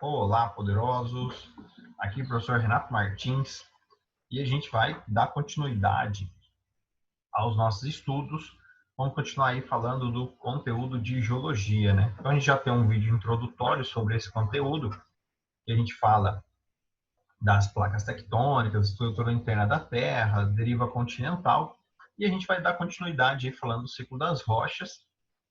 Olá, poderosos! Aqui é o professor Renato Martins e a gente vai dar continuidade aos nossos estudos. Vamos continuar aí falando do conteúdo de geologia, né? Então a gente já tem um vídeo introdutório sobre esse conteúdo, que a gente fala das placas tectônicas, estrutura interna da Terra, deriva continental, e a gente vai dar continuidade aí falando do ciclo das rochas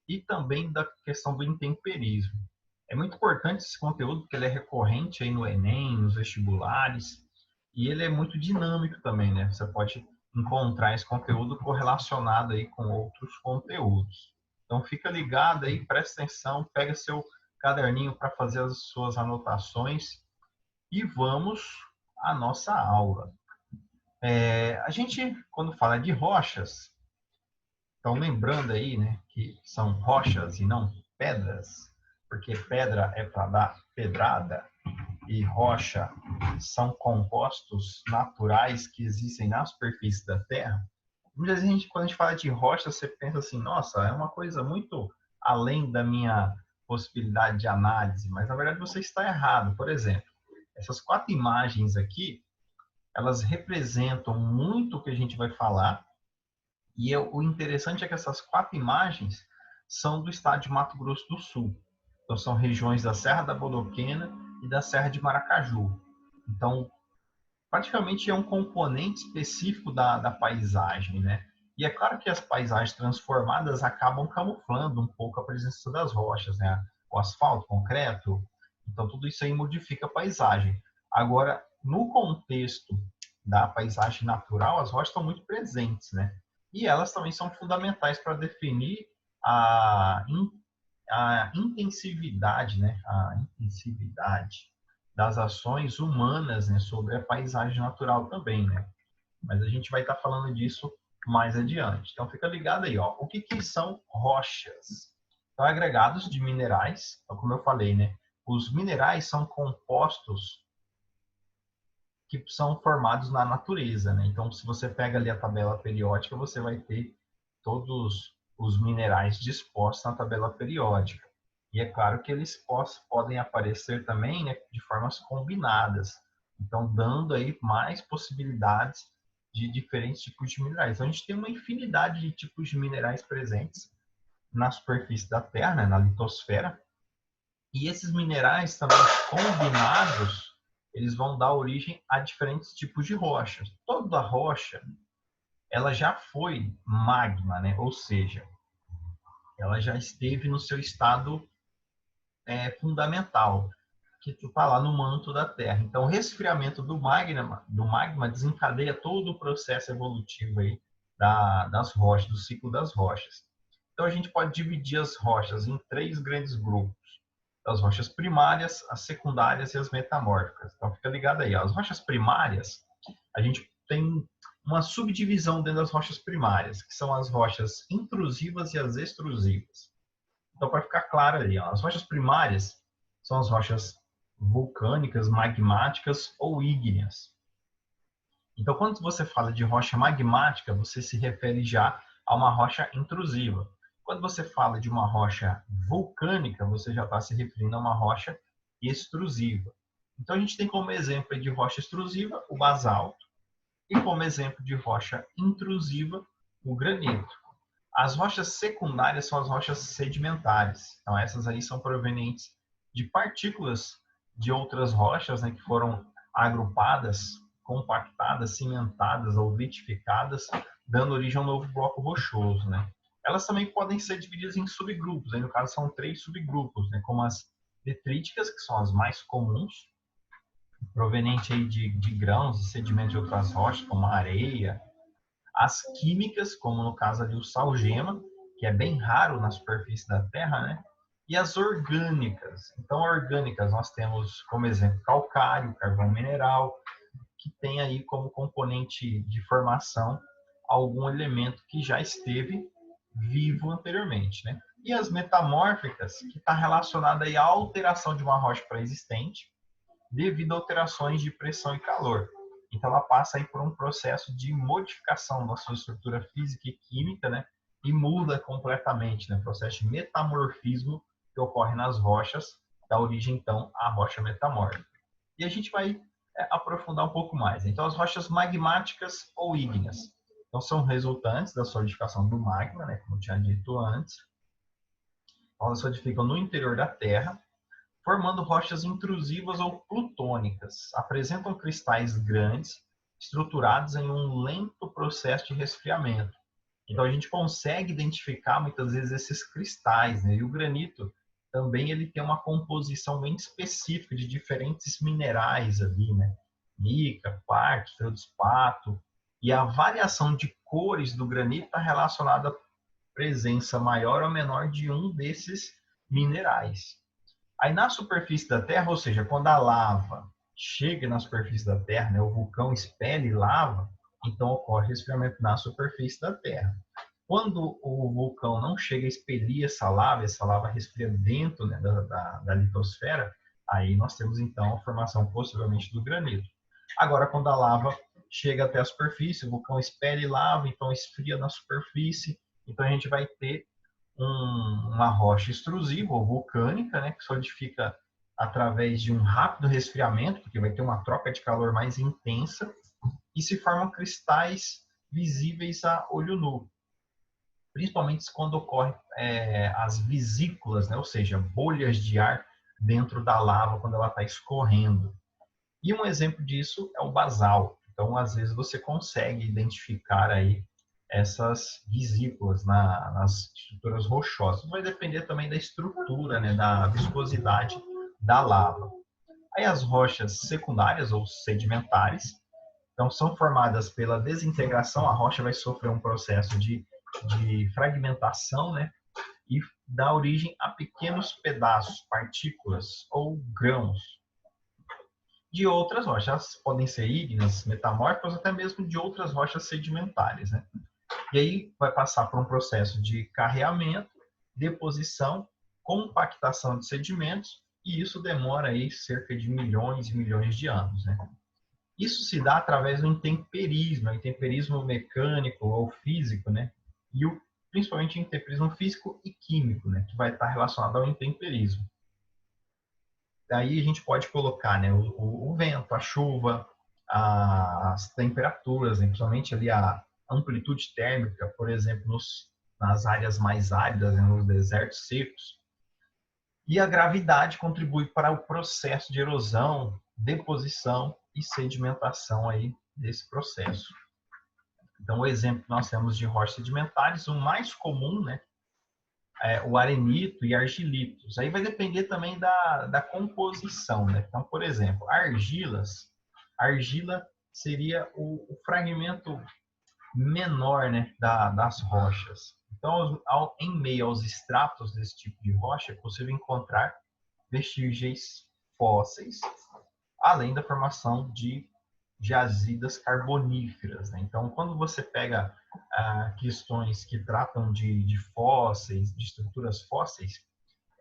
e também da questão do intemperismo. É muito importante esse conteúdo porque ele é recorrente aí no Enem, nos vestibulares, e ele é muito dinâmico também, né? Você pode encontrar esse conteúdo correlacionado aí com outros conteúdos. Então fica ligado aí, presta atenção, pega seu caderninho para fazer as suas anotações e vamos à nossa aula. A gente, quando fala de rochas, então lembrando aí, né, que são rochas e não pedras, porque pedra é para dar pedrada e rocha são compostos naturais que existem na superfície da Terra. Muitas vezes, quando a gente fala de rocha, você pensa assim, nossa, é uma coisa muito além da minha possibilidade de análise, mas na verdade você está errado. Por exemplo, essas 4 imagens aqui, elas representam muito o que a gente vai falar, e o interessante é que essas 4 imagens são do estado de Mato Grosso do Sul. Então, são regiões da Serra da Bodoquena e da Serra de Maracaju. Então, praticamente é um componente específico da paisagem, né? E é claro que as paisagens transformadas acabam camuflando um pouco a presença das rochas, né? O asfalto, o concreto. Então, tudo isso aí modifica a paisagem. Agora, no contexto da paisagem natural, as rochas estão muito presentes, né? E elas também são fundamentais para definir a, a intensividade, né? A intensividade das ações humanas, né, sobre a paisagem natural também, né? Mas a gente vai estar falando disso mais adiante. Então fica ligado aí, ó. O que que são rochas? São agregados de minerais, então, como eu falei, né? Os minerais são compostos que são formados na natureza, né? Então, se você pega ali a tabela periódica, você vai ter todos os minerais dispostos na tabela periódica. E é claro que eles podem aparecer também, né, de formas combinadas, então dando aí mais possibilidades de diferentes tipos de minerais. Então, a gente tem uma infinidade de tipos de minerais presentes na superfície da Terra, né, na litosfera, e esses minerais também combinados, eles vão dar origem a diferentes tipos de rochas. Toda rocha, ela já foi magma, né? Ou seja, ela já esteve no seu estado fundamental, que está lá no manto da Terra. Então, o resfriamento do magma desencadeia todo o processo evolutivo aí das rochas, do ciclo das rochas. Então, a gente pode dividir as rochas em 3 grandes grupos: as rochas primárias, as secundárias e as metamórficas. Então, fica ligado aí. Ó. As rochas primárias, a gente tem uma subdivisão dentro das rochas primárias, que são as rochas intrusivas e as extrusivas. Então, para ficar claro ali, ó, as rochas primárias são as rochas vulcânicas, magmáticas ou ígneas. Então, quando você fala de rocha magmática, você se refere já a uma rocha intrusiva. Quando você fala de uma rocha vulcânica, você já está se referindo a uma rocha extrusiva. Então, a gente tem como exemplo de rocha extrusiva o basalto e como exemplo de rocha intrusiva o granito. As rochas secundárias são as rochas sedimentares. Então, essas aí são provenientes de partículas de outras rochas, né, que foram agrupadas, compactadas, cimentadas ou litificadas, dando origem a um novo bloco rochoso, né? Elas também podem ser divididas em subgrupos. Aí, no caso, são 3 subgrupos, né, como as detríticas, que são as mais comuns, provenientes aí de grãos e sedimentos de outras rochas, como a areia, as químicas, como no caso ali o salgema, que é bem raro na superfície da Terra, né? E as orgânicas. Então, orgânicas nós temos como exemplo calcário, carvão mineral, que tem aí como componente de formação algum elemento que já esteve vivo anteriormente, né? E as metamórficas, que está relacionada aí à alteração de uma rocha pré-existente devido a alterações de pressão e calor. Então, ela passa aí por um processo de modificação da sua estrutura física e química, né? E muda completamente, né? Processo de metamorfismo que ocorre nas rochas dá origem, então, à rocha metamórfica. E a gente vai aprofundar um pouco mais. Então, as rochas magmáticas ou ígneas. Então, são resultantes da solidificação do magma, né, como eu tinha dito antes. Elas solidificam no interior da Terra, formando rochas intrusivas ou plutônicas. Apresentam cristais grandes, estruturados em um lento processo de resfriamento. Então a gente consegue identificar muitas vezes esses cristais, né? E o granito também ele tem uma composição bem específica de diferentes minerais ali, né? Mica, quartzo, feldspato, e a variação de cores do granito está relacionada à presença maior ou menor de um desses minerais. Aí na superfície da Terra, ou seja, quando a lava chega na superfície da Terra, né, o vulcão expele lava, então ocorre resfriamento na superfície da Terra. Quando o vulcão não chega a expelir essa lava resfria dentro, né, da litosfera, aí nós temos então a formação possivelmente do granito. Agora, quando a lava chega até a superfície, o vulcão expele lava, então esfria na superfície, então a gente vai ter uma rocha extrusiva ou vulcânica, né, que solidifica através de um rápido resfriamento, porque vai ter uma troca de calor mais intensa, e se formam cristais visíveis a olho nu, principalmente quando ocorrem as vesículas, né, ou seja, bolhas de ar dentro da lava quando ela está escorrendo. E um exemplo disso é o basalto. Então, às vezes você consegue identificar aí essas vesículas nas estruturas rochosas. Vai depender também da estrutura, né, da viscosidade da lava. Aí as rochas secundárias ou sedimentares, então são formadas pela desintegração, a rocha vai sofrer um processo de fragmentação, né, e dá origem a pequenos pedaços, partículas ou grãos de outras rochas. Podem ser ígneas, metamórficas, até mesmo de outras rochas sedimentares, né? E aí vai passar por um processo de carreamento, deposição, compactação de sedimentos, e isso demora aí cerca de milhões e milhões de anos, né? Isso se dá através do intemperismo mecânico ou físico, né? E principalmente o intemperismo físico e químico, né? Que vai estar relacionado ao intemperismo. Daí a gente pode colocar, né, o vento, a chuva, as temperaturas, né, principalmente ali a amplitude térmica, por exemplo, nas áreas mais áridas, né, nos desertos secos. E a gravidade contribui para o processo de erosão, deposição e sedimentação aí desse processo. Então, o exemplo que nós temos de rochas sedimentares, o mais comum, né, o arenito e argilitos. Aí vai depender também da composição, né? Então, por exemplo, argila seria o fragmento menor, né, das rochas. Então, em meio aos estratos desse tipo de rocha, é possível encontrar vestígios fósseis, além da formação de jazidas carboníferas, né? Então, quando você pega questões que tratam de fósseis, de estruturas fósseis,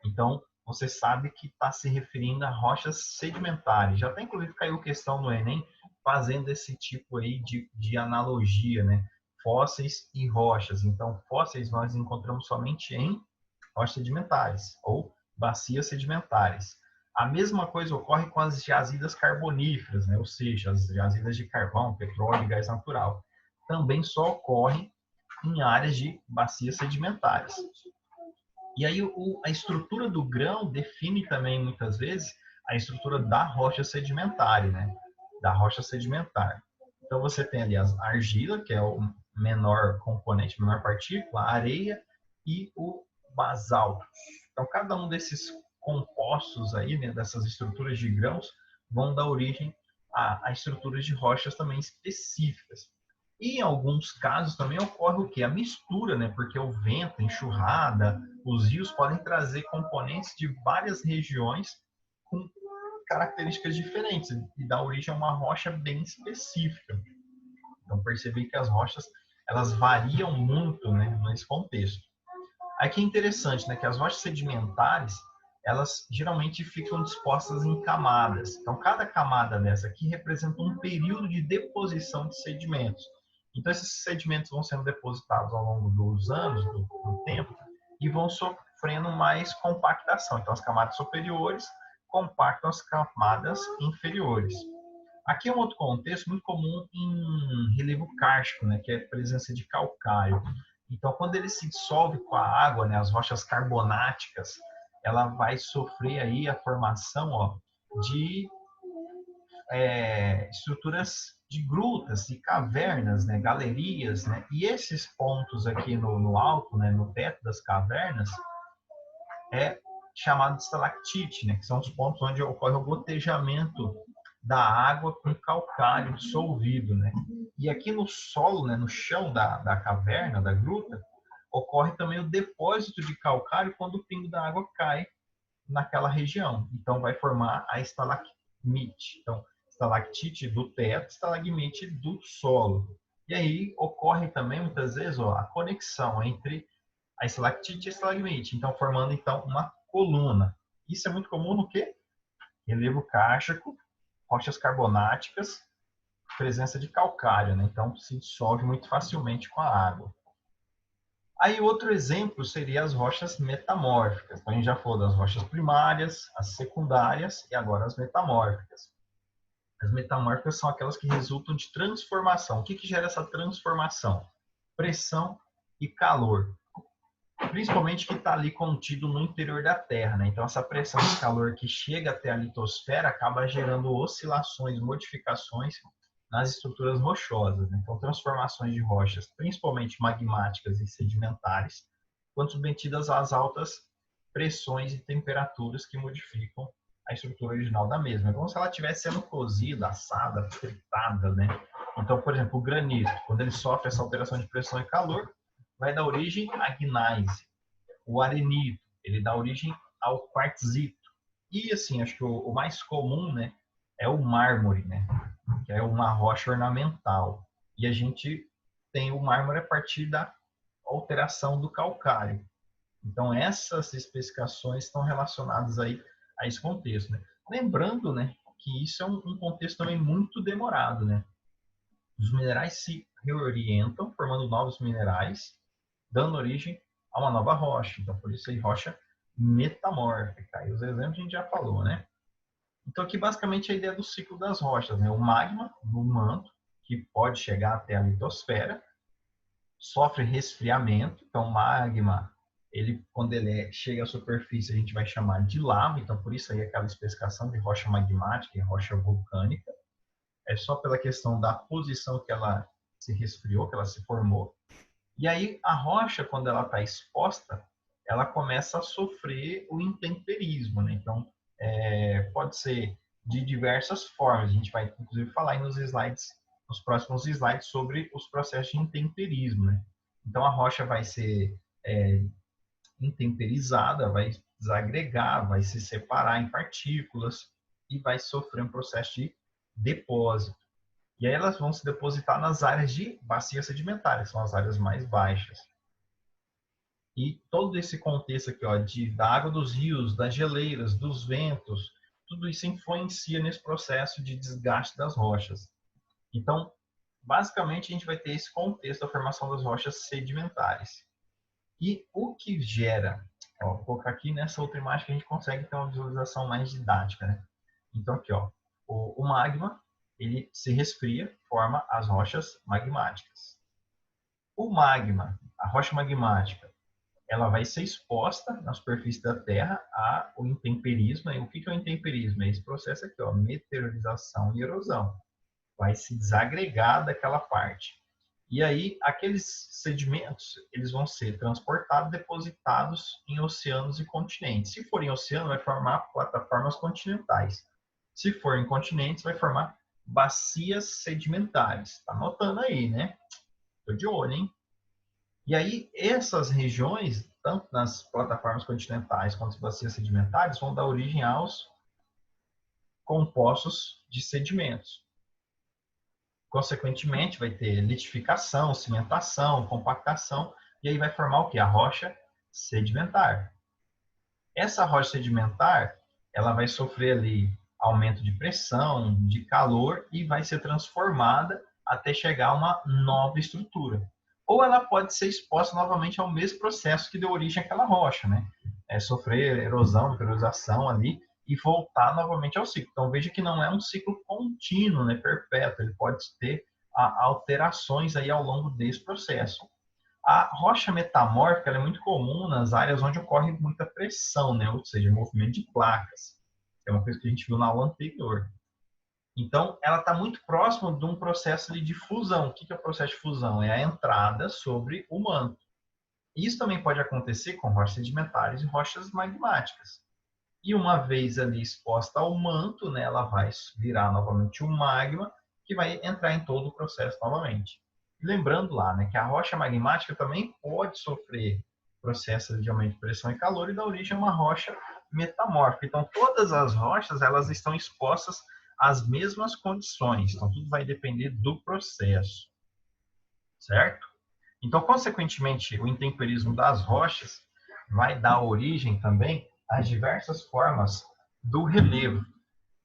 então você sabe que está se referindo a rochas sedimentares. Já até inclusive caiu questão no Enem fazendo esse tipo aí de analogia, né? Fósseis e rochas. Então, fósseis nós encontramos somente em rochas sedimentares ou bacias sedimentares. A mesma coisa ocorre com as jazidas carboníferas, né? Ou seja, as jazidas de carvão, petróleo e gás natural. Também só ocorrem em áreas de bacias sedimentares. E aí a estrutura do grão define também, muitas vezes, a estrutura da rocha sedimentar, né? Da rocha sedimentar. Então você tem ali a argila, que é o menor componente, menor partícula, a areia e o basalto. Então cada um desses compostos aí, né, dessas estruturas de grãos, vão dar origem a estruturas de rochas também específicas. E em alguns casos também ocorre o quê? A mistura, né? Porque o vento, a enxurrada, os rios podem trazer componentes de várias regiões com características diferentes e dar origem a uma rocha bem específica. Então percebi que as rochas elas variam muito, né, nesse contexto. Aqui é interessante, né, que as rochas sedimentares elas geralmente ficam dispostas em camadas. Então cada camada dessa aqui representa um período de deposição de sedimentos. Então esses sedimentos vão sendo depositados ao longo dos anos, do tempo, e vão sofrendo sofrendo mais compactação. Então, as camadas superiores compactam as camadas inferiores. Aqui é um outro contexto muito comum em relevo kárstico, né, que é a presença de calcário. Então, quando ele se dissolve com a água, né, as rochas carbonáticas, ela vai sofrer aí a formação, ó, de estruturas de grutas, de cavernas, né, galerias, né, e esses pontos aqui no alto, né, no teto das cavernas, é chamado de estalactite, né, que são os pontos onde ocorre o gotejamento da água com calcário dissolvido, né. E aqui no solo, né, no chão da caverna, da gruta, ocorre também o depósito de calcário quando o pingo da água cai naquela região. Então, vai formar a estalagmite. Então, estalactite do teto, estalagmite do solo. E aí ocorre também, muitas vezes, ó, a conexão entre a estalactite e a estalagmite. Então, formando, então, uma coluna. Isso é muito comum no quê? Relevo kárstico, rochas carbonáticas, presença de calcário, né? Então, se dissolve muito facilmente com a água. Aí outro exemplo seria as rochas metamórficas. Então, a gente já falou das rochas primárias, as secundárias e agora as metamórficas. As metamórficas são aquelas que resultam de transformação. O que gera essa transformação? Pressão e calor. Principalmente que está ali contido no interior da Terra, né? Então, essa pressão e calor que chega até a litosfera acaba gerando oscilações, modificações nas estruturas rochosas, né? Então, transformações de rochas, principalmente magmáticas e sedimentares, quando submetidas às altas pressões e temperaturas que modificam a estrutura original da mesma. É como se ela estivesse sendo cozida, assada, fritada, né? Então, por exemplo, o granito, quando ele sofre essa alteração de pressão e calor, vai dar origem à gneiss. O arenito, ele dá origem ao quartzito. E, assim, acho que o mais comum, né, é o mármore, né? Que é uma rocha ornamental. E a gente tem o mármore a partir da alteração do calcário. Então, essas especificações estão relacionadas aí a esse contexto, né? Lembrando, né, que isso é um contexto também muito demorado, né? Os minerais se reorientam, formando novos minerais, dando origem a uma nova rocha. Então, por isso aí, rocha metamórfica. E os exemplos a gente já falou, né? Então, aqui basicamente a ideia do ciclo das rochas, né? O magma no manto, que pode chegar até a litosfera, sofre resfriamento. Então, magma, quando ele chega à superfície, a gente vai chamar de lava. Então, por isso aí aquela especificação de rocha magmática e rocha vulcânica. É só pela questão da posição que ela se resfriou, que ela se formou. E aí, a rocha, quando ela está exposta, ela começa a sofrer o intemperismo, né? Então, pode ser de diversas formas. A gente vai, inclusive, falar aí nos próximos slides sobre os processos de intemperismo, né? Então, a rocha vai ser intemperizada, vai desagregar, vai se separar em partículas e vai sofrer um processo de depósito. E aí elas vão se depositar nas áreas de bacia sedimentária, que são as áreas mais baixas. E todo esse contexto aqui, ó, da água dos rios, das geleiras, dos ventos, tudo isso influencia nesse processo de desgaste das rochas. Então, basicamente, a gente vai ter esse contexto da formação das rochas sedimentares. E o que gera, ó, vou colocar aqui nessa outra imagem que a gente consegue ter uma visualização mais didática, né? Então, aqui, ó, o magma, ele se resfria, forma as rochas magmáticas. O magma, a rocha magmática, ela vai ser exposta na superfície da Terra ao intemperismo. E o que é o intemperismo? É esse processo aqui, ó, meteorização e erosão. Vai se desagregar daquela parte. E aí, aqueles sedimentos, eles vão ser transportados, depositados em oceanos e continentes. Se for em oceano, vai formar plataformas continentais. Se for em continentes, vai formar bacias sedimentares. Tá anotando aí, né? Tô de olho, hein? E aí, essas regiões, tanto nas plataformas continentais quanto nas bacias sedimentares, vão dar origem aos compostos de sedimentos. Consequentemente, vai ter litificação, cimentação, compactação, e aí vai formar o quê? A rocha sedimentar. Essa rocha sedimentar, ela vai sofrer ali aumento de pressão, de calor, e vai ser transformada até chegar a uma nova estrutura. Ou ela pode ser exposta novamente ao mesmo processo que deu origem àquela rocha, né? sofrer erosão, mineralização ali e voltar novamente ao ciclo. Então veja que não é um ciclo contínuo, né, perpétuo, ele pode ter alterações aí ao longo desse processo. A rocha metamórfica é muito comum nas áreas onde ocorre muita pressão, né, ou seja, movimento de placas. É uma coisa que a gente viu na aula anterior. Então, ela está muito próxima de um processo de fusão. O que é o processo de fusão? É a entrada sobre o manto. Isso também pode acontecer com rochas sedimentares e rochas magmáticas. E uma vez ali exposta ao manto, né, ela vai virar novamente um magma que vai entrar em todo o processo novamente. Lembrando lá, né, que a rocha magmática também pode sofrer processos de aumento de pressão e calor e dar origem a uma rocha metamórfica. Então, todas as rochas elas estão expostas às mesmas condições. Então, tudo vai depender do processo, certo? Então, consequentemente, o intemperismo das rochas vai dar origem também às diversas formas do relevo.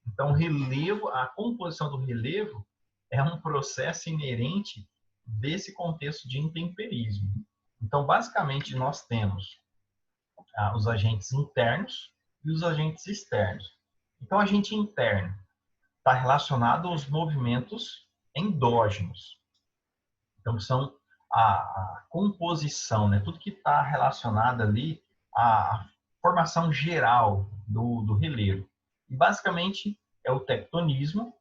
Então, o relevo, a composição do relevo é um processo inerente desse contexto de intemperismo. Então, basicamente, nós temos os agentes internos e os agentes externos. Então, o agente interno está relacionado aos movimentos endógenos. Então, são a composição, né? Tudo que está relacionado ali à formação geral do relevo. E, basicamente, é o tectonismo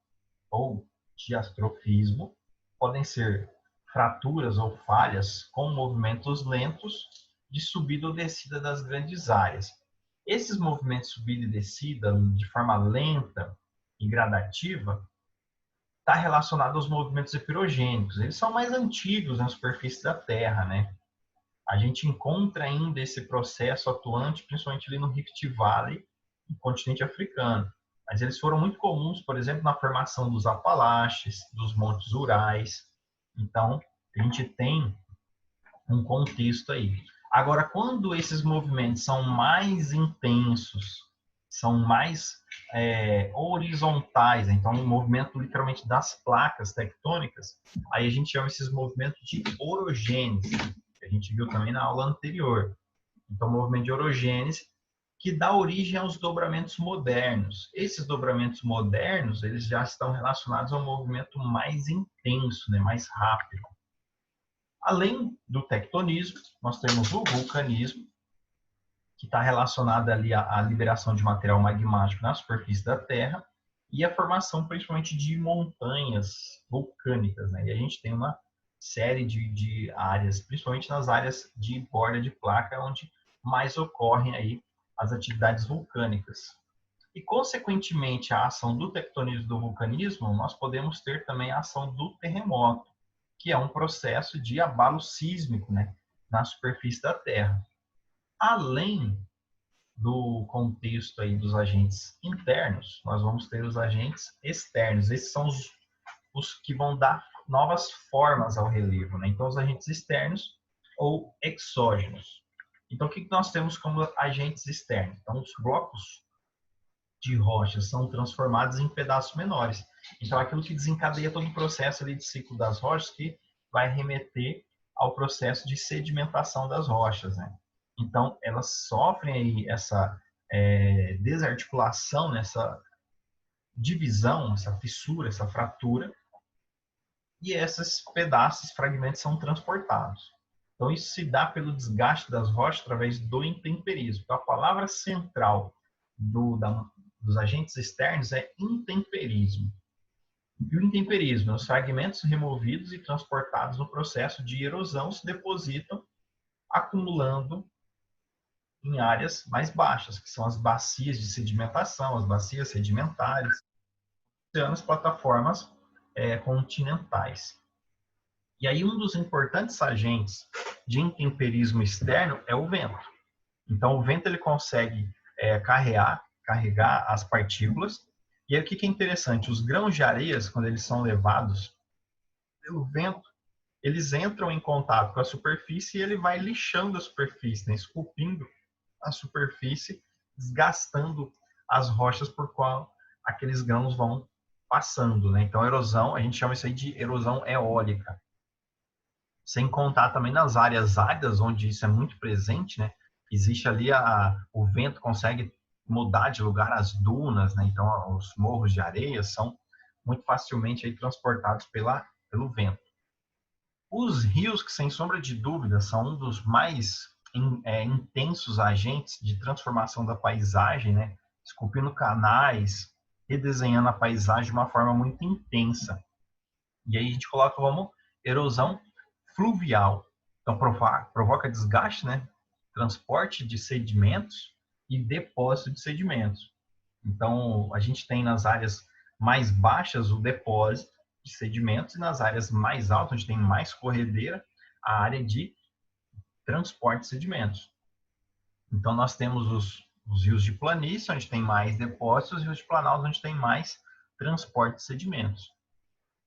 ou diastrofismo. Podem ser fraturas ou falhas com movimentos lentos de subida ou descida das grandes áreas. Esses movimentos de subida e descida de forma lenta e gradativa está relacionado aos movimentos epirogênicos. Eles são mais antigos na superfície da Terra, né? A gente encontra ainda esse processo atuante, principalmente ali no Rift Valley, no continente africano. Mas eles foram muito comuns, por exemplo, na formação dos Apalaches, dos Montes Urais. Então, a gente tem um contexto aí. Agora, quando esses movimentos são mais intensos, são mais horizontais, então um movimento literalmente das placas tectônicas, aí a gente chama esses movimentos de orogênese, que a gente viu também na aula anterior. Então, movimento de orogênese que dá origem aos dobramentos modernos. Esses dobramentos modernos, eles já estão relacionados ao movimento mais intenso, né, mais rápido. Além do tectonismo, nós temos o vulcanismo, que está relacionado ali à liberação de material magmático na superfície da Terra e a formação principalmente de montanhas vulcânicas, né? E a gente tem uma série de áreas, principalmente nas áreas de borda de placa, onde mais ocorrem aí as atividades vulcânicas. E, consequentemente, a ação do tectonismo e do vulcanismo, nós podemos ter também a ação do terremoto, que é um processo de abalo sísmico, né, na superfície da Terra. Além do contexto aí dos agentes internos, nós vamos ter os agentes externos. Esses são os que vão dar novas formas ao relevo, né? Então, os agentes externos ou exógenos. Então, o que nós temos como agentes externos? Então, os blocos de rocha são transformados em pedaços menores. Então, aquilo que desencadeia todo o processo ali de ciclo das rochas, que vai remeter ao processo de sedimentação das rochas, né? Então, elas sofrem aí essa desarticulação, essa divisão, essa fissura, essa fratura, e esses pedaços, fragmentos são transportados. Então, isso se dá pelo desgaste das rochas através do intemperismo. Então, a palavra central dos agentes externos é intemperismo. E o intemperismo, os fragmentos removidos e transportados no processo de erosão se depositam, acumulando em áreas mais baixas, que são as bacias de sedimentação, as bacias sedimentares, as plataformas continentais. E aí um dos importantes agentes de intemperismo externo é o vento. Então o vento ele consegue carregar as partículas. E aí o que é interessante? Os grãos de areias, quando eles são levados pelo vento, eles entram em contato com a superfície e ele vai lixando a superfície, né? Esculpindo a superfície, desgastando as rochas por qual aqueles grãos vão passando, né? Então, erosão, a gente chama isso aí de erosão eólica. Sem contar também nas áreas áridas, onde isso é muito presente, né? existe ali o vento consegue mudar de lugar as dunas, né? Então os morros de areia são muito facilmente aí transportados pelo vento. Os rios, que sem sombra de dúvida são um dos mais intensos agentes de transformação da paisagem, né? Esculpindo canais, redesenhando a paisagem de uma forma muito intensa. E aí a gente coloca como erosão fluvial. Então provoca desgaste, né? Transporte de sedimentos e depósito de sedimentos. Então a gente tem nas áreas mais baixas o depósito de sedimentos e nas áreas mais altas, onde tem mais corredeira, a área de transporte de sedimentos. Então nós temos os rios de planície, onde tem mais depósitos, e os rios de planalto, onde tem mais transporte de sedimentos.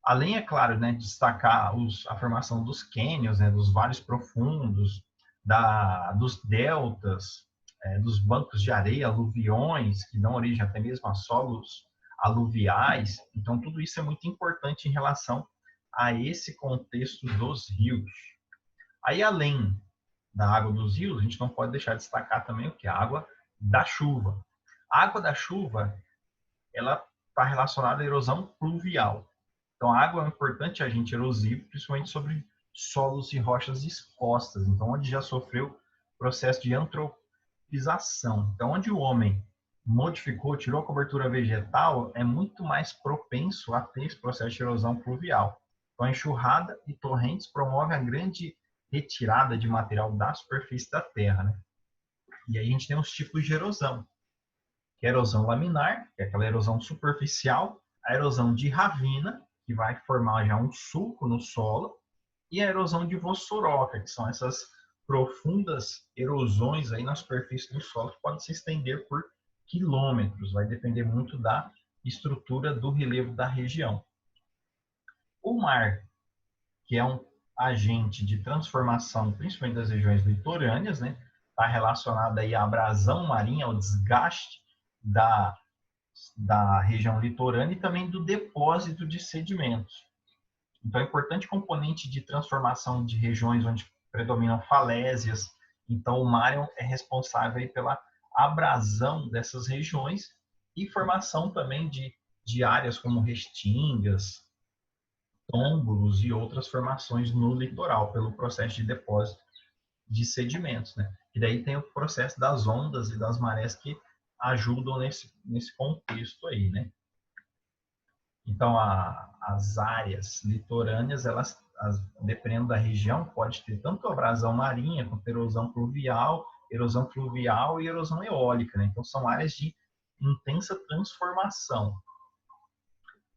Além, é claro, né, de destacar a formação dos cânions, né, dos vales profundos, dos deltas, dos bancos de areia, aluviões, que dão origem até mesmo a solos aluviais. Então, tudo isso é muito importante em relação a esse contexto dos rios. Aí, além da água dos rios, a gente não pode deixar de destacar também o que? A água da chuva. A água da chuva, ela está relacionada à erosão pluvial. Então, a água é um importante agente erosivo, principalmente sobre solos e rochas expostas. Então, onde já sofreu processo de antropização. Então, onde o homem modificou, tirou a cobertura vegetal, é muito mais propenso a ter esse processo de erosão pluvial. Então, a enxurrada e torrentes promovem a grande retirada de material da superfície da terra, né? E aí a gente tem os tipos de erosão, que é a erosão laminar, que é aquela erosão superficial, a erosão de ravina, que vai formar já um sulco no solo, e a erosão de vossoroca, que são essas profundas erosões aí na superfície do solo, que podem se estender por quilômetros, vai depender muito da estrutura do relevo da região. O mar, que é um agente de transformação, principalmente das regiões litorâneas, né? Está relacionado aí à abrasão marinha, ao desgaste da região litorânea e também do depósito de sedimentos. Então, é importante componente de transformação de regiões onde predominam falésias. Então, o mar é responsável aí pela abrasão dessas regiões e formação também de áreas como restingas, tômbulos e outras formações no litoral, pelo processo de depósito de sedimentos, né? E daí tem o processo das ondas e das marés que ajudam nesse contexto aí, né? Então, as áreas litorâneas, dependendo da região, pode ter tanto abrasão marinha, quanto erosão fluvial e erosão eólica, né? Então, são áreas de intensa transformação.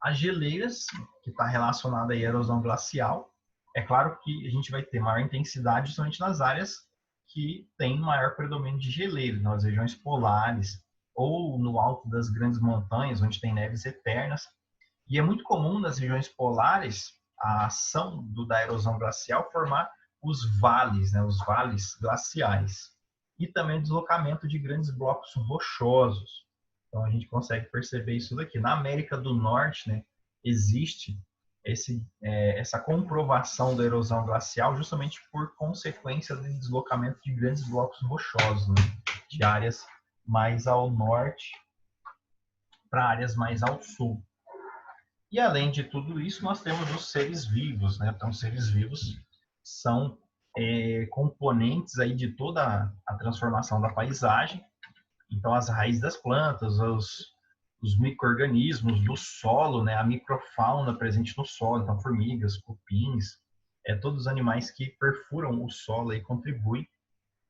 As geleiras, que está relacionada à erosão glacial, é claro que a gente vai ter maior intensidade justamente nas áreas que tem maior predomínio de geleiras, nas regiões polares ou no alto das grandes montanhas, onde tem neves eternas. E é muito comum nas regiões polares a ação da erosão glacial formar os vales, né, os vales glaciais. E também o deslocamento de grandes blocos rochosos. Então a gente consegue perceber isso daqui. Na América do Norte, né, existe essa comprovação da erosão glacial justamente por consequência do deslocamento de grandes blocos rochosos, né, de áreas mais ao norte para áreas mais ao sul. E além de tudo isso, nós temos os seres vivos, né? Então, os seres vivos são componentes aí de toda a transformação da paisagem. Então, as raízes das plantas, os micro-organismos do solo, né? A microfauna presente no solo, então formigas, cupins, todos os animais que perfuram o solo e contribuem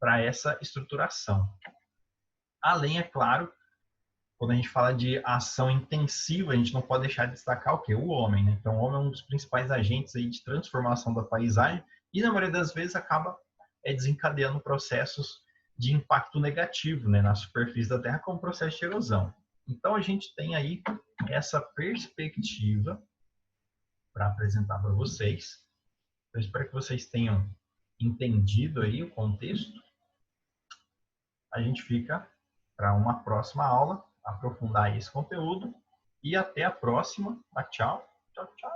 para essa estruturação. Além, é claro, quando a gente fala de ação intensiva, a gente não pode deixar de destacar o quê? O homem, né? Então, o homem é um dos principais agentes aí de transformação da paisagem e, na maioria das vezes, acaba desencadeando processos de impacto negativo, né, na superfície da Terra, como processo de erosão. Então, a gente tem aí essa perspectiva para apresentar para vocês. Eu espero que vocês tenham entendido aí o contexto. A gente fica para uma próxima aula, aprofundar esse conteúdo. E até a próxima. Tchau, tchau, tchau.